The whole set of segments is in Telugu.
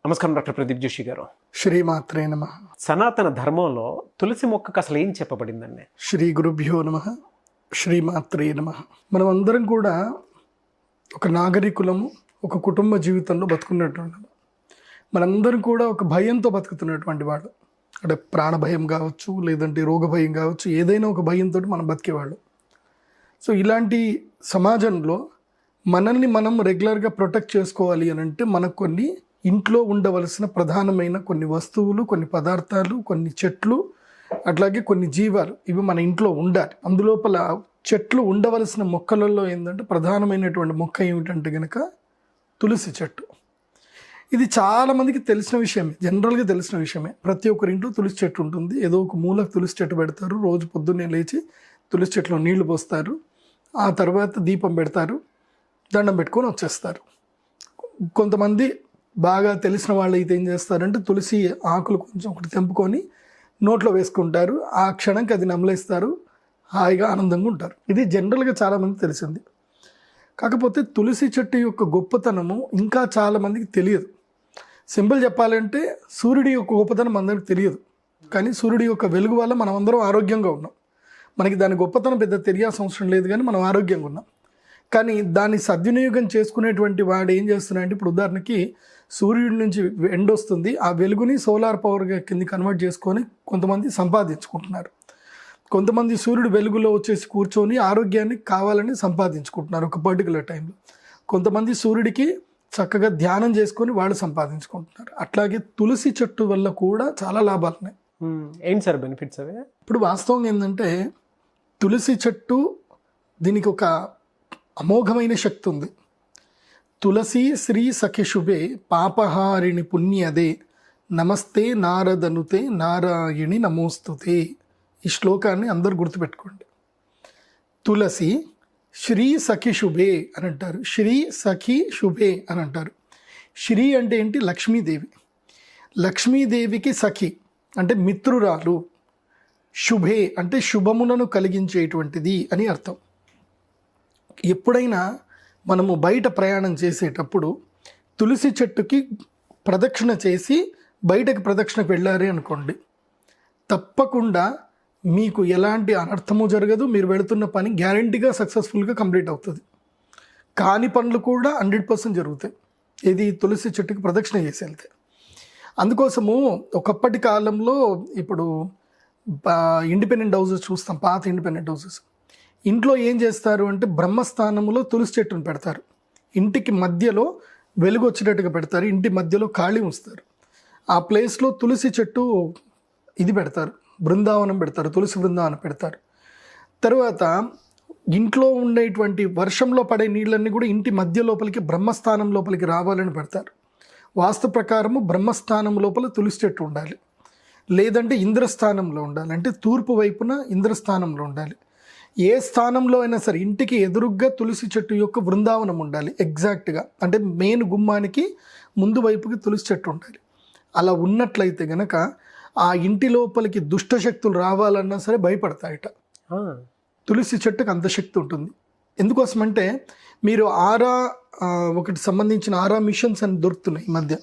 నమస్కారం డాక్టర్ ప్రదీప్ జోషి గారు. శ్రీమాత్రే నమః. సనాతన ధర్మంలో తులసి మొక్కకు అసలు ఏం చెప్పబడిందండి? శ్రీ గురుభ్యో నమః. శ్రీమాత్రే నమః. మనం అందరం కూడా ఒక నాగరికులము, ఒక కుటుంబ జీవితంలో బతుకున్నటువంటి మనందరం కూడా ఒక భయంతో బతుకుతున్నటువంటి వాళ్ళు. అంటే ప్రాణ భయం కావచ్చు, లేదంటే రోగ భయం కావచ్చు, ఏదైనా ఒక భయంతో మనం బతికేవాళ్ళు. సో ఇలాంటి సమాజంలో మనల్ని మనం రెగ్యులర్గా ప్రొటెక్ట్ చేసుకోవాలి అని అంటే మనకు కొన్ని ఇంట్లో ఉండవలసిన ప్రధానమైన కొన్ని వస్తువులు, కొన్ని పదార్థాలు, కొన్ని చెట్లు, అట్లాగే కొన్ని జీవాలు ఇవి మన ఇంట్లో ఉండాలి. అందులోపల చెట్లు ఉండవలసిన మొక్కలలో ఏంటంటే ప్రధానమైనటువంటి మొక్క ఏమిటంటే కనుక తులసి చెట్టు. ఇది చాలామందికి తెలిసిన విషయమే, జనరల్గా తెలిసిన విషయమే. ప్రతి ఒక్కరి ఇంట్లో తులసి చెట్టు ఉంటుంది. ఏదో ఒక మూలకు తులసి చెట్టు పెడతారు. రోజు పొద్దున్నే లేచి తులసి చెట్టులో నీళ్లు పోస్తారు. ఆ తర్వాత దీపం పెడతారు, దండం పెట్టుకొని వచ్చేస్తారు. కొంతమంది బాగా తెలిసిన వాళ్ళు అయితే ఏం చేస్తారంటే తులసి ఆకులు కొంచెం ఒకటి తెంపుకొని నోట్లో వేసుకుంటారు. ఆ క్షణంకి అది నమలేస్తారు, హాయిగా ఆనందంగా ఉంటారు. ఇది జనరల్గా చాలామంది తెలిసింది. కాకపోతే తులసి చెట్టు యొక్క గొప్పతనము ఇంకా చాలామందికి తెలియదు. సింపుల్ చెప్పాలంటే సూర్యుడి యొక్క గొప్పతనం అందరికి తెలియదు, కానీ సూర్యుడి యొక్క వెలుగు వల్ల మనం అందరం ఆరోగ్యంగా ఉన్నాం. మనకి దాని గొప్పతనం పెద్ద తెలియాల్సిన అవసరం లేదు, కానీ మనం ఆరోగ్యంగా ఉన్నాం. కానీ దాన్ని సద్వినియోగం చేసుకునేటువంటి వాడు ఏం చేస్తున్నాడంటే, ఇప్పుడు ఉదాహరణకి సూర్యుడి నుంచి ఎండ వస్తుంది, ఆ వెలుగుని సోలార్ పవర్గా కింద కన్వర్ట్ చేసుకొని కొంతమంది సంపాదించుకుంటున్నారు. కొంతమంది సూర్యుడు వెలుగులో వచ్చేసి కూర్చొని ఆరోగ్యాన్ని కావాలని సంపాదించుకుంటున్నారు ఒక పర్టికులర్ టైంలో. కొంతమంది సూర్యుడికి చక్కగా ధ్యానం చేసుకొని వాళ్ళు సంపాదించుకుంటున్నారు. అట్లాగే తులసి చెట్టు వల్ల కూడా చాలా లాభాలు ఉన్నాయి. ఏంటి సార్ బెనిఫిట్స్ అవి? ఇప్పుడు వాస్తవం ఏంటంటే తులసి చెట్టు దీనికి ఒక అమోఘమైన శక్తి ఉంది. తులసి శ్రీ సఖి శుభే పాపహారిణి పుణ్యదే నమస్తే నారదనుతే నారాయణి నమోస్తుతే. ఈ శ్లోకాన్ని అందరూ గుర్తుపెట్టుకోండి. తులసి శ్రీ సఖి శుభే అని అంటారు, శ్రీ సఖి శుభే అని అంటారు. శ్రీ అంటే ఏంటి? లక్ష్మీదేవి. లక్ష్మీదేవికి సఖి అంటే మిత్రురాలు, శుభే అంటే శుభములను కలిగించేటువంటిది అని అర్థం. ఎప్పుడైనా మనము బయట ప్రయాణం చేసేటప్పుడు తులసి చెట్టుకి ప్రదక్షిణ చేసి బయటకు ప్రదక్షిణకు వెళ్ళారే అనుకోండి, తప్పకుండా మీకు ఎలాంటి అనర్థము జరగదు. మీరు వెళుతున్న పని గ్యారంటీగా సక్సెస్ఫుల్గా కంప్లీట్ అవుతుంది. కాని పనులు కూడా 100% జరుగుతాయి. ఇది తులసి చెట్టుకి ప్రదక్షిణ చేసి వెళ్తే. అందుకోసము ఒకప్పటి కాలంలో ఇప్పుడు ఇండిపెండెంట్ హౌసెస్ చూస్తాం, పాత ఇండిపెండెంట్ హౌసెస్. ఇంట్లో ఏం చేస్తారు అంటే బ్రహ్మస్థానంలో తులసి చెట్టును పెడతారు. ఇంటికి మధ్యలో వెలుగు వచ్చేటట్టుగా పెడతారు, ఇంటి మధ్యలో ఖాళీ ఉంచుతారు. ఆ ప్లేస్లో తులసి చెట్టు ఇది పెడతారు, బృందావనం పెడతారు, తులసి బృందావనం పెడతారు. తర్వాత ఇంట్లో ఉండేటువంటి వర్షంలో పడే నీళ్ళన్నీ కూడా ఇంటి మధ్య లోపలికి బ్రహ్మస్థానం లోపలికి రావాలని పెడతారు. వాస్తు ప్రకారము బ్రహ్మస్థానం లోపల తులసి చెట్టు ఉండాలి, లేదంటే ఇంద్రస్థానంలో ఉండాలి. అంటే తూర్పు వైపున ఇంద్రస్థానంలో ఉండాలి. ఏ స్థానంలో అయినా సరే ఇంటికి ఎదురుగ్గా తులసి చెట్టు యొక్క బృందావనం ఉండాలి ఎగ్జాక్ట్గా. అంటే మెయిన్ గుమ్మానికి ముందు వైపుకి తులసి చెట్టు ఉండాలి. అలా ఉన్నట్లయితే గనక ఆ ఇంటి లోపలికి దుష్టశక్తులు రావాలన్నా సరే భయపడతాయట. తులసి చెట్టుకు అంత శక్తి ఉంటుంది. ఎందుకోసమంటే మీరు ఒకటి సంబంధించిన ఆరా మిషన్స్ అని దొరుకుతున్నాయి ఈ మధ్య.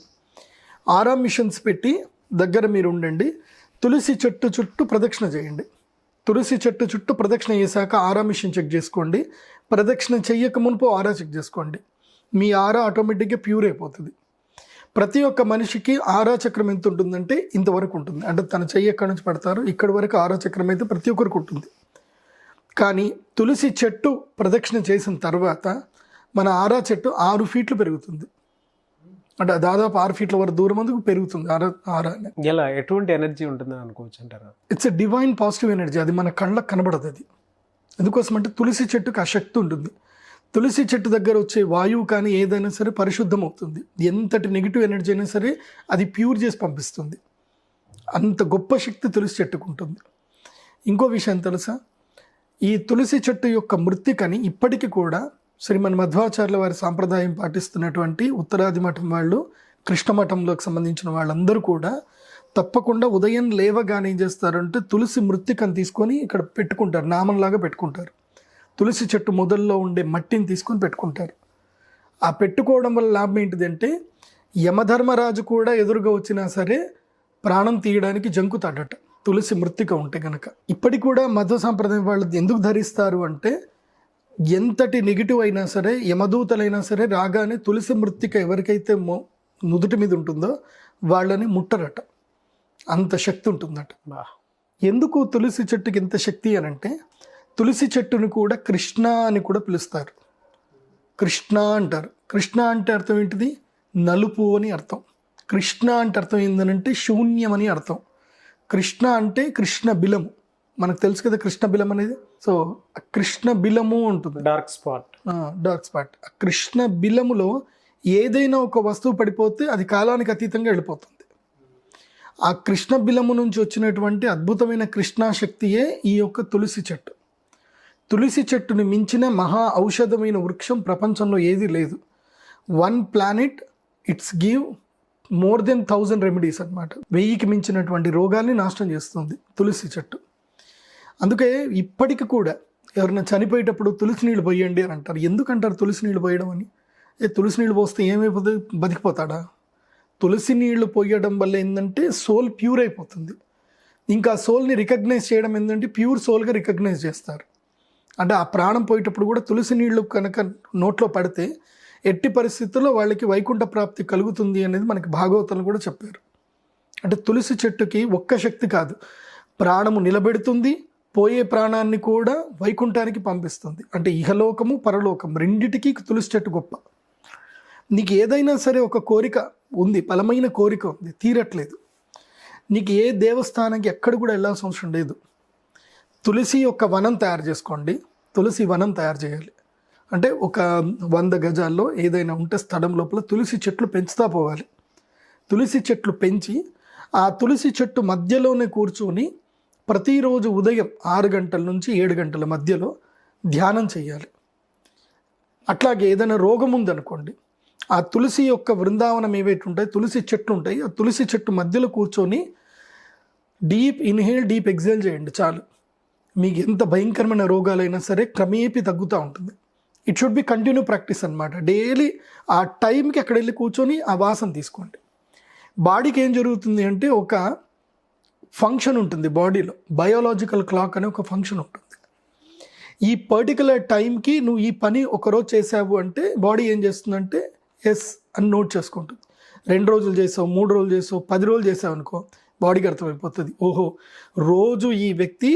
ఆరా మిషన్స్ పెట్టి దగ్గర మీరు ఉండండి, తులసి చెట్టు చుట్టూ ప్రదక్షిణ చేయండి. తులసి చెట్టు చుట్టూ ప్రదక్షిణ చేశాక ఆరా మిషన్ చెక్ చేసుకోండి. ప్రదక్షిణ చెయ్యక మునుపు ఆరా చెక్ చేసుకోండి. మీ ఆరా ఆటోమేటిక్గా ప్యూర్ అయిపోతుంది. ప్రతి ఒక్క మనిషికి ఆరా చక్రం ఎంత ఉంటుందంటే ఇంతవరకు ఉంటుంది. అంటే తన చెయ్యి ఎక్కడి నుంచి పెడతారో ఇక్కడి వరకు ఆరా చక్రం అయితే ప్రతి ఒక్కరికి ఉంటుంది. కానీ తులసి చెట్టు ప్రదక్షిణ చేసిన తర్వాత మన ఆరా చెట్టు 6 ఫీట్లు పెరుగుతుంది. అంటే దాదాపు 6 ఫీట్ల వరకు దూరం అందుకు పెరుగుతుంది ఆరా. ఎలా, ఎటువంటి ఎనర్జీ ఉంటుందని అనుకోవచ్చు అంటారా? It's a divine positive energy. అది మన కళ్ళకు కనబడదు. అది ఎందుకోసం అంటే తులసి చెట్టుకు ఆ శక్తి ఉంటుంది. తులసి చెట్టు దగ్గర వచ్చే వాయువు కానీ ఏదైనా సరే పరిశుద్ధం అవుతుంది. ఎంతటి నెగిటివ్ ఎనర్జీ అయినా సరే అది ప్యూర్ చేసి పంపిస్తుంది. అంత గొప్ప శక్తి తులసి చెట్టుకు ఉంటుంది. ఇంకో విషయం తెలుసా, ఈ తులసి చెట్టు యొక్క మృత్తికని ఇప్పటికీ కూడా శ్రీమన్ మధ్వాచార్యుల వారి సాంప్రదాయం పాటిస్తున్నటువంటి ఉత్తరాది మఠం వాళ్ళు, కృష్ణ మఠంలోకి సంబంధించిన వాళ్ళందరూ కూడా తప్పకుండా ఉదయం లేవగానే ఏం చేస్తారంటే తులసి మృత్తికను తీసుకొని ఇక్కడ పెట్టుకుంటారు, నామంలాగా పెట్టుకుంటారు. తులసి చెట్టు మొదల్లో ఉండే మట్టిని తీసుకొని పెట్టుకుంటారు. ఆ పెట్టుకోవడం వల్ల లాభం ఏంటిదంటే యమధర్మరాజు కూడా ఎదురుగా వచ్చినా సరే ప్రాణం తీయడానికి జంకుతాడట తులసి మృత్తిక ఉంటే గనక. ఇప్పటికి కూడా మధ్వ సాంప్రదాయం వాళ్ళు ఎందుకు ధరిస్తారు అంటే ఎంతటి నెగిటివ్ అయినా సరే, యమదూతలైనా సరే రాగానే తులసి మృత్తిక ఎవరికైతే నుదుటి మీద ఉంటుందో వాళ్ళని ముట్టరట, అంత శక్తి ఉంటుందట. ఎందుకు తులసి చెట్టుకి ఎంత శక్తి అని అంటే, తులసి చెట్టుని కూడా కృష్ణ అని కూడా పిలుస్తారు. కృష్ణ అంటారు. కృష్ణ అంటే అర్థం ఏంటిది? నలుపు అని అర్థం. కృష్ణ అంటే అర్థం ఏంటంటే శూన్యం అని అర్థం. కృష్ణ అంటే కృష్ణ బిలము, మనకు తెలుసు కదా కృష్ణ బిలం అనేది. సో కృష్ణ బిలము ఉంటుంది, డార్క్ స్పాట్. Dark spot. కృష్ణ బిలములో ఏదైనా ఒక వస్తువు పడిపోతే అది కాలానికి అతీతంగా వెళ్ళిపోతుంది. ఆ కృష్ణ బిలము నుంచి వచ్చినటువంటి అద్భుతమైన కృష్ణాశక్తియే ఈ యొక్క తులసి చెట్టు. తులసి చెట్టుని మించిన మహా ఔషధమైన వృక్షం ప్రపంచంలో ఏది లేదు. One planet it's give more than 1000 remedies అనమాట. 1000కి మించినటువంటి రోగాల్ని నాశనం చేస్తుంది తులసి చెట్టు. అందుకే ఇప్పటికి కూడా ఎవరైనా చనిపోయేటప్పుడు తులసి నీళ్ళు పోయండి అని అంటారు. ఎందుకంటారు తులసి నీళ్ళు పోయడం అని? తులసి నీళ్ళు పోస్తే ఏమైపోతుంది? బతికిపోతాడా? తులసి నీళ్లు పోయడం వల్ల ఏంటంటే సోల్ ప్యూర్ అయిపోతుంది. ఇంకా సోల్ని రికగ్నైజ్ చేయడం ఏంటంటే ప్యూర్ సోల్గా రికగ్నైజ్ చేస్తారు. అంటే ఆ ప్రాణం పోయేటప్పుడు కూడా తులసి నీళ్లు కనుక నోట్లో పడితే ఎట్టి పరిస్థితుల్లో వాళ్ళకి వైకుంఠ ప్రాప్తి కలుగుతుంది అనేది మనకి భాగవతంలో కూడా చెప్పారు. అంటే తులసి చెట్టుకి ఒక్క శక్తి కాదు, ప్రాణము నిలబెడుతుంది, పోయే ప్రాణాన్ని కూడా వైకుంఠానికి పంపిస్తుంది. అంటే ఇహలోకము పరలోకం రెండిటికి తులసి చెట్టు గొప్ప. నీకు ఏదైనా సరే ఒక కోరిక ఉంది, బలమైన కోరిక ఉంది, తీరట్లేదు, నీకు ఏ దేవస్థానానికి ఎక్కడ కూడా వెళ్ళాల్సిన అవసరం లేదు. తులసి యొక్క వనం తయారు చేసుకోండి. తులసి వనం తయారు చేయాలి అంటే ఒక 100 గజాల్లో ఏదైనా ఉంటే స్థలం లోపల తులసి చెట్లు పెంచుతా పోవాలి. తులసి చెట్లు పెంచి ఆ తులసి చెట్టు మధ్యలోనే కూర్చొని ప్రతిరోజు ఉదయం 6 గంటల నుంచి 7 గంటల మధ్యలో ధ్యానం చేయాలి. అట్లాగే ఏదైనా రోగం ఉందనుకోండి, ఆ తులసి యొక్క బృందావనం ఏవైతే ఉంటాయి, తులసి చెట్లు ఉంటాయి, ఆ తులసి చెట్టు మధ్యలో కూర్చొని డీప్ ఇన్హేల్ డీప్ ఎక్సేల్ చేయండి చాలు. మీకు ఎంత భయంకరమైన రోగాలైనా సరే క్రమేపీ తగ్గుతూ ఉంటుంది. It should be continue practice అనమాట. డైలీ ఆ టైంకి అక్కడ వెళ్ళి కూర్చొని ఆ వాసన తీసుకోండి. బాడీకి ఏం జరుగుతుంది అంటే ఒక ఫంక్షన్ ఉంటుంది బాడీలో, బయోలాజికల్ క్లాక్ అనే ఒక ఫంక్షన్ ఉంటుంది. ఈ పర్టికులర్ టైంకి నువ్వు ఈ పని ఒకరోజు చేసావు అంటే బాడీ ఏం చేస్తుందంటే ఎస్ అని నోట్ చేసుకుంటుంది. 2 రోజులు చేసావు, 3 రోజులు చేసావు, 10 రోజులు చేసావు అనుకో, బాడీకి అర్థమైపోతుంది, ఓహో రోజు ఈ వ్యక్తి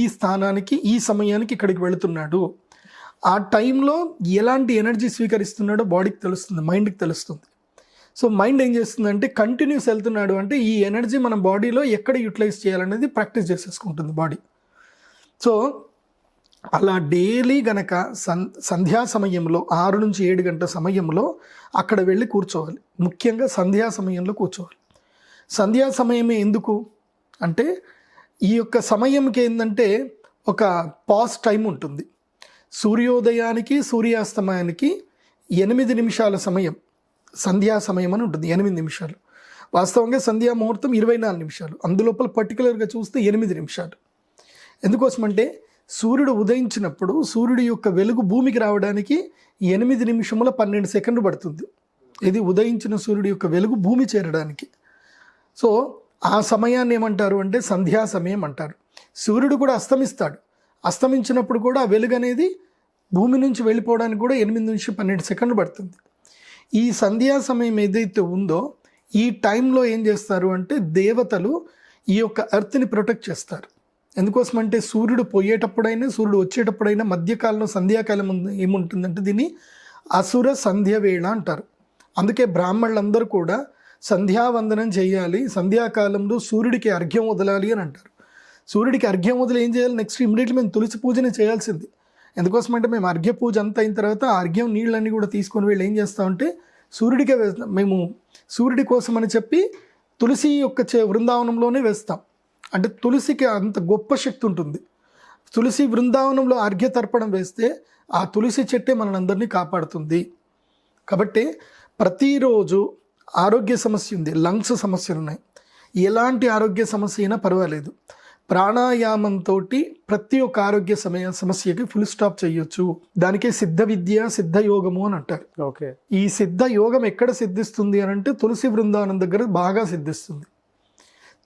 ఈ స్థానానికి ఈ సమయానికి ఇక్కడికి వెళుతున్నాడు. ఆ టైంలో ఎలాంటి ఎనర్జీ స్వీకరిస్తున్నాడో బాడీకి తెలుస్తుంది, మైండ్కి తెలుస్తుంది. సో మైండ్ ఏం చేస్తుందంటే కంటిన్యూస్ వెళ్తున్నాడు అంటే ఈ ఎనర్జీ మన బాడీలో ఎక్కడ యూటిలైజ్ చేయాలనేది ప్రాక్టీస్ చేసేసుకుంటుంది బాడీ. సో అలా డైలీ గనక సంధ్యా సమయంలో 6 నుంచి 7 గంటల సమయంలో అక్కడ వెళ్ళి కూర్చోవాలి. ముఖ్యంగా సంధ్యా సమయంలో కూర్చోవాలి. సంధ్యా సమయమే ఎందుకు అంటే ఈ యొక్క సమయంకి ఏంటంటే ఒక పాజ్ టైం ఉంటుంది. సూర్యోదయానికి సూర్యాస్తమయానికి 8 నిమిషాల సమయం సంధ్యా సమయం అని ఉంటుంది. 8 నిమిషాలు. వాస్తవంగా సంధ్యా ముహూర్తం 24 నిమిషాలు. అందులోపల పర్టికులర్గా చూస్తే 8 నిమిషాలు. ఎందుకోసమంటే సూర్యుడు ఉదయించినప్పుడు సూర్యుడి యొక్క వెలుగు భూమికి రావడానికి 8 నిమిషముల 12 సెకండ్లు పడుతుంది. ఇది ఉదయించిన సూర్యుడి యొక్క వెలుగు భూమి చేరడానికి. సో ఆ సమయాన్ని ఏమంటారు అంటే సంధ్యా సమయం అంటారు. సూర్యుడు కూడా అస్తమిస్తాడు. అస్తమించినప్పుడు కూడా ఆ వెలుగు అనేది భూమి నుంచి వెళ్ళిపోవడానికి కూడా 8 నుంచి 12 సెకండ్లు పడుతుంది. ఈ సంధ్యా సమయం ఏదైతే ఉందో ఈ టైంలో ఏం చేస్తారు అంటే దేవతలు ఈ యొక్క ఎర్త్ని ప్రొటెక్ట్ చేస్తారు. ఎందుకోసమంటే సూర్యుడు పోయేటప్పుడైనా సూర్యుడు వచ్చేటప్పుడైనా మధ్యకాలంలో సంధ్యాకాలం ఏముంటుందంటే దీన్ని అసుర సంధ్య వేళ అంటారు. అందుకే బ్రాహ్మణులందరూ కూడా సంధ్యావందనం చేయాలి, సంధ్యాకాలంలో సూర్యుడికి అర్ఘ్యం వదలాలి అని అంటారు. సూర్యుడికి అర్ఘ్యం వదిలి ఏం చేయాలి? నెక్స్ట్ ఇమ్మీడియట్లీ మేము తులసి పూజనే చేయాల్సింది. ఎందుకోసమంటే మేము అర్ఘ్య పూజ అంతా అయిన తర్వాత ఆ అర్ఘ్యం నీళ్ళన్నీ కూడా తీసుకొని వెళ్ళి ఏం చేస్తామంటే సూర్యుడికే వేస్తాం. మేము సూర్యుడి కోసం అని చెప్పి తులసి యొక్క బృందావనంలోనే వేస్తాం. అంటే తులసికి అంత గొప్ప శక్తి ఉంటుంది. తులసి బృందావనంలో అర్ఘ్య తర్పణం వేస్తే ఆ తులసి చెట్టే మనందరినీ కాపాడుతుంది. కాబట్టి ప్రతిరోజు ఆరోగ్య సమస్య ఉంది, లంగ్స్ సమస్యలు ఉన్నాయి, ఎలాంటి ఆరోగ్య సమస్య అయినా పర్వాలేదు, ప్రాణాయామంతో ప్రతి ఒక్క ఆరోగ్య సమస్యకి ఫుల్ స్టాప్ చేయొచ్చు. దానికే సిద్ధ విద్య, సిద్ధ యోగము అని అంటారు. ఓకే. ఈ సిద్ధ యోగం ఎక్కడ సిద్ధిస్తుంది అని అంటే తులసి బృందావనం దగ్గర బాగా సిద్ధిస్తుంది.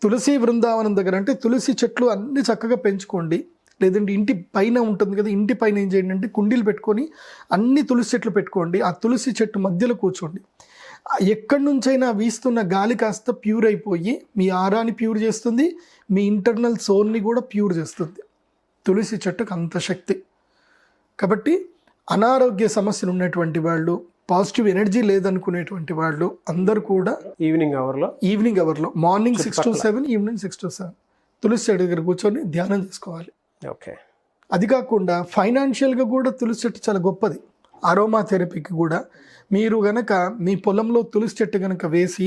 తులసి బృందావనం దగ్గర అంటే తులసి చెట్లు అన్ని చక్కగా పెంచుకోండి. లేదంటే ఇంటి పైన ఉంటుంది కదా, ఇంటి పైన ఏం చేయండి అంటే కుండీలు పెట్టుకొని అన్ని తులసి చెట్లు పెట్టుకోండి. ఆ తులసి చెట్టు మధ్యలో కూర్చోండి. ఎక్కడి నుంచైనా వీస్తున్న గాలి కాస్త ప్యూర్ అయిపోయి మీ ఆరాని ప్యూర్ చేస్తుంది, మీ ఇంటర్నల్ సోల్ని కూడా ప్యూర్ చేస్తుంది. తులసి చెట్టుకు అంత శక్తి. కాబట్టి అనారోగ్య సమస్యలు ఉన్నటువంటి వాళ్ళు, పాజిటివ్ ఎనర్జీ లేదనుకునేటువంటి వాళ్ళు అందరూ కూడా ఈవినింగ్ అవర్లో మార్నింగ్ 6 to 7, ఈవినింగ్ 6 to 7 తులసి చెట్టు దగ్గర కూర్చొని ధ్యానం చేసుకోవాలి. ఓకే. అది కాకుండా ఫైనాన్షియల్గా కూడా తులసి చెట్టు చాలా గొప్పది. అరోమా థెరపీకి కూడా మీరు గనక మీ పొలంలో తులసి చెట్టు కనుక వేసి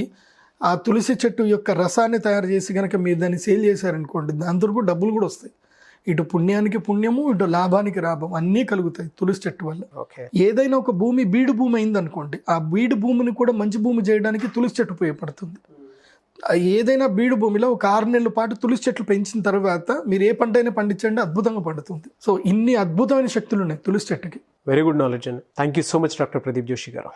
ఆ తులసి చెట్టు యొక్క రసాన్ని తయారు చేసి కనుక మీరు దాన్ని సేల్ చేశారనుకోండి, దాంతో కూడా డబ్బులు కూడా వస్తాయి. ఇటు పుణ్యానికి పుణ్యము, ఇటు లాభానికి లాభం అన్నీ కలుగుతాయి తులసి చెట్టు వల్ల. ఏదైనా ఒక భూమి బీడు భూమి అయింది అనుకోండి, ఆ బీడు భూమిని కూడా మంచి భూమి చేయడానికి తులసి చెట్టు ఉపయోగపడుతుంది. ఏదైనా బీడు భూమిలో ఒక 6 నెలల పాటు తులసి చెట్లు పెంచిన తర్వాత మీరు ఏ పంట అయినా పండించండి, అద్భుతంగా పండుతుంది. సో ఇన్ని అద్భుతమైన శక్తులు ఉన్నాయి తులసి చెట్టుకి. వెరీ గుడ్ నాలెడ్జ్ అండి. Thank you so much doctor Pradeep Joshi గారు.